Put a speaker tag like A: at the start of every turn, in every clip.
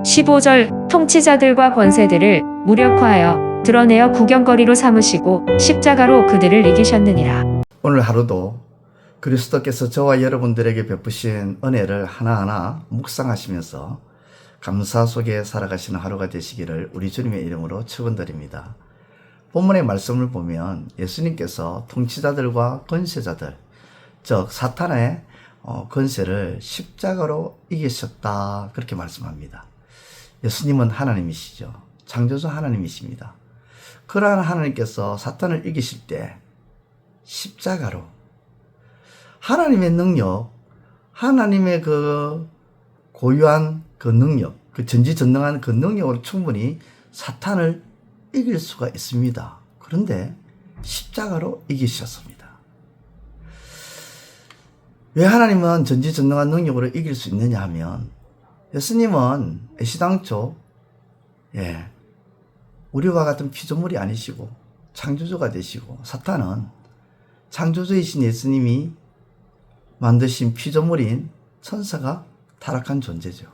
A: 15절 통치자들과 권세들을 무력화하여 드러내어 구경거리로 삼으시고 십자가로 그들을 이기셨느니라.
B: 오늘 하루도 그리스도께서 저와 여러분들에게 베푸신 은혜를 하나하나 묵상하시면서 감사 속에 살아가시는 하루가 되시기를 우리 주님의 이름으로 축원드립니다. 본문의 말씀을 보면 예수님께서 통치자들과 권세자들, 즉 사탄의 권세를 십자가로 이기셨다, 그렇게 말씀합니다. 예수님은 하나님이시죠. 창조주 하나님이십니다. 그러한 하나님께서 사탄을 이기실 때 십자가로 하나님의 능력, 하나님의 그 고유한 그 능력, 그 전지전능한 그 능력으로 충분히 사탄을 이길 수가 있습니다. 그런데 십자가로 이기셨습니다. 왜 하나님은 전지전능한 능력으로 이길 수 있느냐 하면, 예수님은 애시당초 우리와 같은 피조물이 아니시고 창조주가 되시고, 사탄은 창조주이신 예수님이 만드신 피조물인 천사가 타락한 존재죠.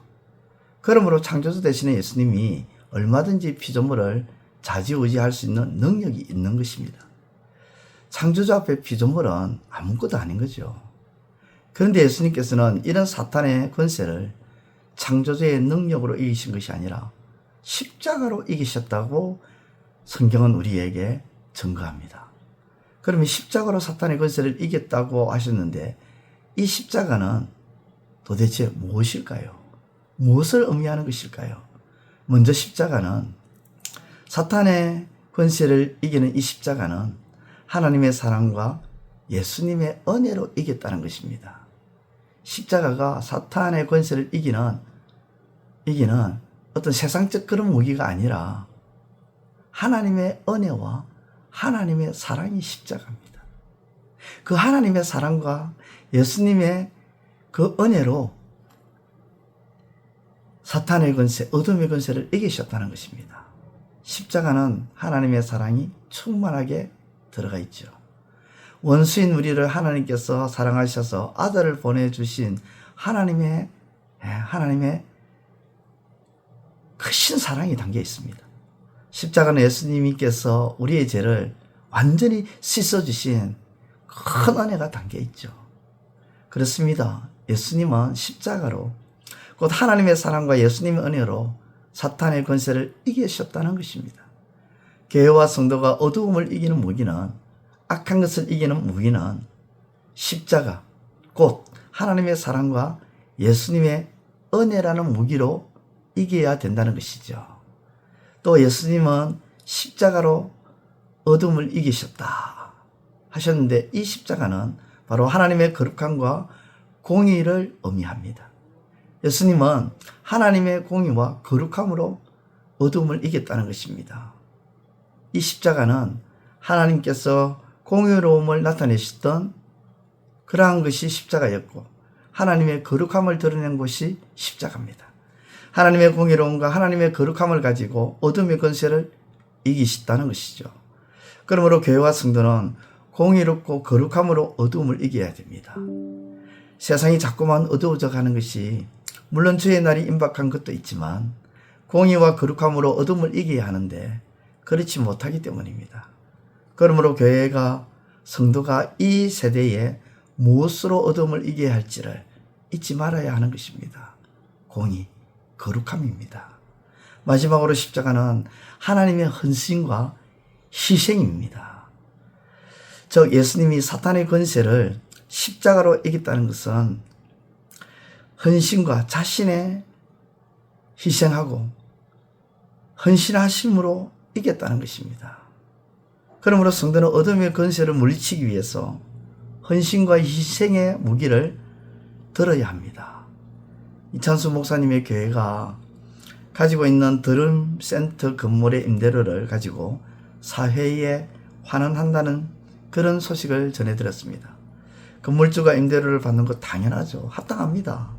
B: 그러므로 창조주 되시는 예수님이 얼마든지 피조물을 좌지우지할 수 있는 능력이 있는 것입니다. 창조주 앞에 피조물은 아무것도 아닌 거죠. 그런데 예수님께서는 이런 사탄의 권세를 창조주의 능력으로 이기신 것이 아니라 십자가로 이기셨다고 성경은 우리에게 증거합니다. 그러면 십자가로 사탄의 권세를 이겼다고 하셨는데, 이 십자가는 도대체 무엇일까요? 무엇을 의미하는 것일까요? 먼저 십자가는, 사탄의 권세를 이기는 이 십자가는 하나님의 사랑과 예수님의 은혜로 이겼다는 것입니다. 십자가가 사탄의 권세를 이기는 어떤 세상적 그런 무기가 아니라 하나님의 은혜와 하나님의 사랑이 십자가입니다. 그 하나님의 사랑과 예수님의 그 은혜로 사탄의 권세, 어둠의 권세를 이기셨다는 것입니다. 십자가는 하나님의 사랑이 충만하게 들어가 있죠. 원수인 우리를 하나님께서 사랑하셔서 아들을 보내주신 하나님의 크신 사랑이 담겨 있습니다. 십자가는 예수님께서 우리의 죄를 완전히 씻어주신 큰 은혜가 담겨 있죠. 그렇습니다. 예수님은 십자가로, 곧 하나님의 사랑과 예수님의 은혜로 사탄의 권세를 이기셨다는 것입니다. 교회와 성도가 어두움을 이기는 무기는, 악한 것을 이기는 무기는 십자가, 곧 하나님의 사랑과 예수님의 은혜라는 무기로 이겨야 된다는 것이죠. 또 예수님은 십자가로 어둠을 이기셨다 하셨는데, 이 십자가는 바로 하나님의 거룩함과 공의를 의미합니다. 예수님은 하나님의 공의와 거룩함으로 어둠을 이겼다는 것입니다. 이 십자가는 하나님께서 공의로움을 나타내셨던 그러한 것이 십자가였고, 하나님의 거룩함을 드러낸 것이 십자가입니다. 하나님의 공의로움과 하나님의 거룩함을 가지고 어둠의 권세를 이기셨다는 것이죠. 그러므로 교회와 성도는 공의롭고 거룩함으로 어둠을 이겨야 됩니다. 세상이 자꾸만 어두워져 가는 것이, 물론 주의 날이 임박한 것도 있지만 공의와 거룩함으로 어둠을 이겨야 하는데 그렇지 못하기 때문입니다. 그러므로 교회가, 성도가 이 세대에 무엇으로 어둠을 이겨야 할지를 잊지 말아야 하는 것입니다. 공의, 거룩함입니다. 마지막으로 십자가는 하나님의 헌신과 희생입니다. 즉 예수님이 사탄의 권세를 십자가로 이겼다는 것은 헌신과 자신의 희생하고 헌신하심으로 이겼다는 것입니다. 그러므로 성도는 어둠의 권세를 물리치기 위해서 헌신과 희생의 무기를 들어야 합니다. 이찬수 목사님의 교회가 가지고 있는 드럼센터 건물의 임대료를 가지고 사회에 환원한다는 그런 소식을 전해드렸습니다. 건물주가 임대료를 받는 것 당연하죠. 합당합니다.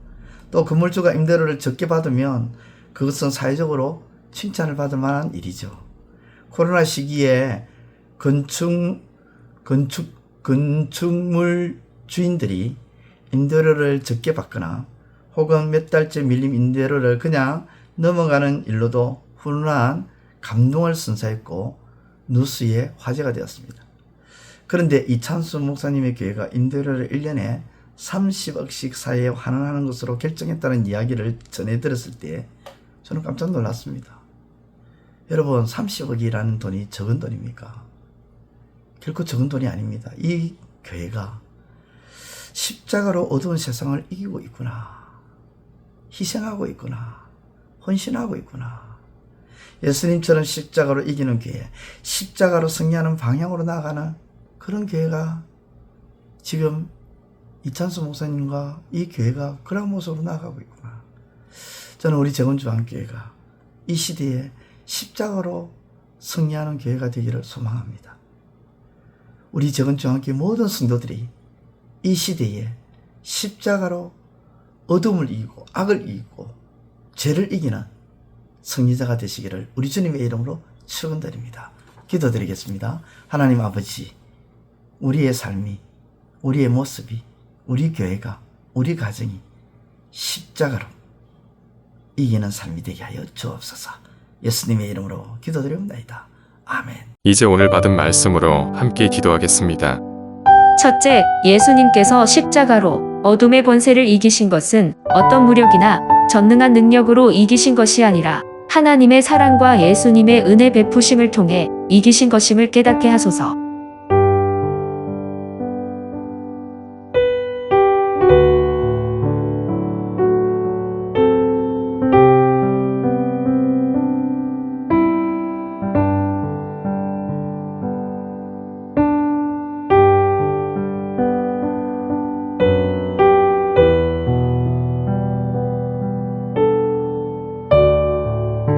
B: 또 건물주가 임대료를 적게 받으면 그것은 사회적으로 칭찬을 받을 만한 일이죠. 코로나 시기에 건축물 주인들이 임대료를 적게 받거나 혹은 몇 달째 밀린 임대료를 그냥 넘어가는 일로도 훈훈한 감동을 선사했고 뉴스의 화제가 되었습니다. 그런데 이찬수 목사님의 교회가 임대료를 1년에 30억씩 사회에 환원하는 것으로 결정했다는 이야기를 전해 들었을 때 저는 깜짝 놀랐습니다. 여러분, 30억이라는 돈이 적은 돈입니까? 결코 적은 돈이 아닙니다. 이 교회가 십자가로 어두운 세상을 이기고 있구나, 희생하고 있구나, 헌신하고 있구나. 예수님처럼 십자가로 이기는 교회, 십자가로 승리하는 방향으로 나아가는 그런 교회가 지금 이찬수 목사님과 이 교회가 그런 모습으로 나아가고 있구나. 저는 우리 재건주한교회가 이 시대에 십자가로 승리하는 교회가 되기를 소망합니다. 우리 재건주한교회 모든 성도들이 이 시대에 십자가로 어둠을 이기고 악을 이기고 죄를 이기는 승리자가 되시기를 우리 주님의 이름으로 축원드립니다. 기도드리겠습니다. 하나님 아버지, 우리의 삶이, 우리의 모습이, 우리 교회가, 우리 가정이 십자가로 이기는 삶이 되게 하여 주옵소서. 예수님의 이름으로 기도드립니다. 아멘.
C: 이제 오늘 받은 말씀으로 함께 기도하겠습니다.
A: 첫째, 예수님께서 십자가로 어둠의 권세를 이기신 것은 어떤 무력이나 전능한 능력으로 이기신 것이 아니라 하나님의 사랑과 예수님의 은혜 베푸심을 통해 이기신 것임을 깨닫게 하소서.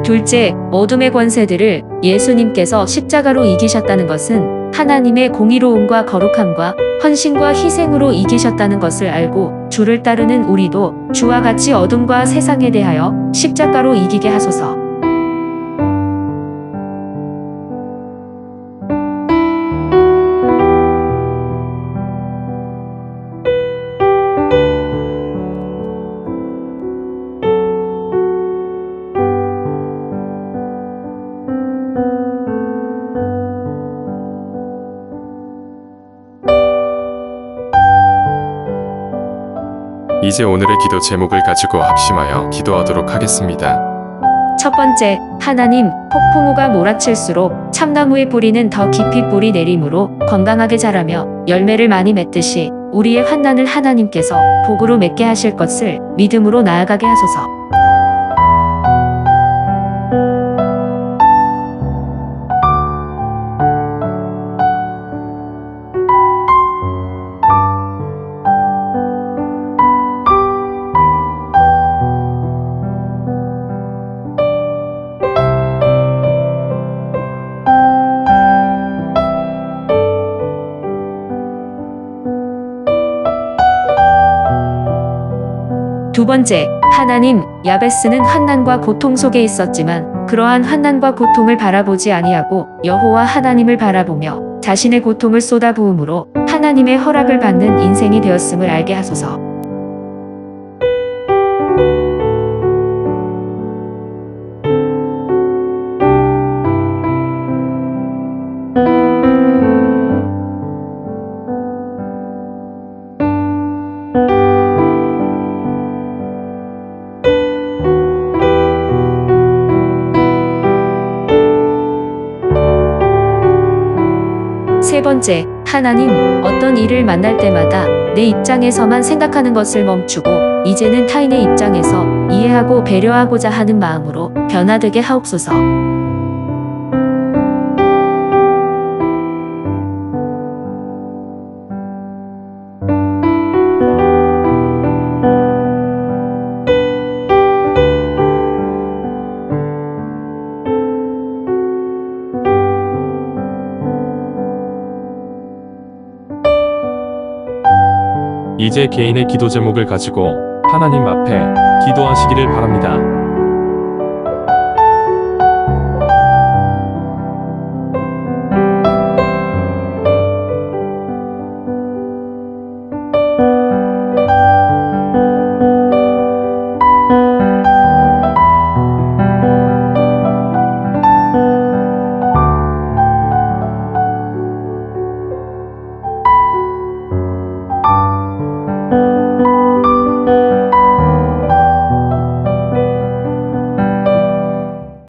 A: 둘째, 어둠의 권세들을 예수님께서 십자가로 이기셨다는 것은 하나님의 공의로움과 거룩함과 헌신과 희생으로 이기셨다는 것을 알고 주를 따르는 우리도 주와 같이 어둠과 세상에 대하여 십자가로 이기게 하소서.
C: 이제 오늘의 기도 제목을 가지고 합심하여 기도하도록 하겠습니다.
A: 첫 번째, 하나님, 폭풍우가 몰아칠수록 참나무의 뿌리는 더 깊이 뿌리 내림으로 건강하게 자라며 열매를 많이 맺듯이 우리의 환난을 하나님께서 복으로 맺게 하실 것을 믿음으로 나아가게 하소서. 두 번째, 하나님, 야베스는 환난과 고통 속에 있었지만 그러한 환난과 고통을 바라보지 아니하고 여호와 하나님을 바라보며 자신의 고통을 쏟아부음으로 하나님의 허락을 받는 인생이 되었음을 알게 하소서. 세 번째, 하나님, 어떤 일을 만날 때마다 내 입장에서만 생각하는 것을 멈추고 이제는 타인의 입장에서 이해하고 배려하고자 하는 마음으로 변화되게 하옵소서.
D: 이제 개인의 기도 제목을 가지고 하나님 앞에 기도하시기를 바랍니다.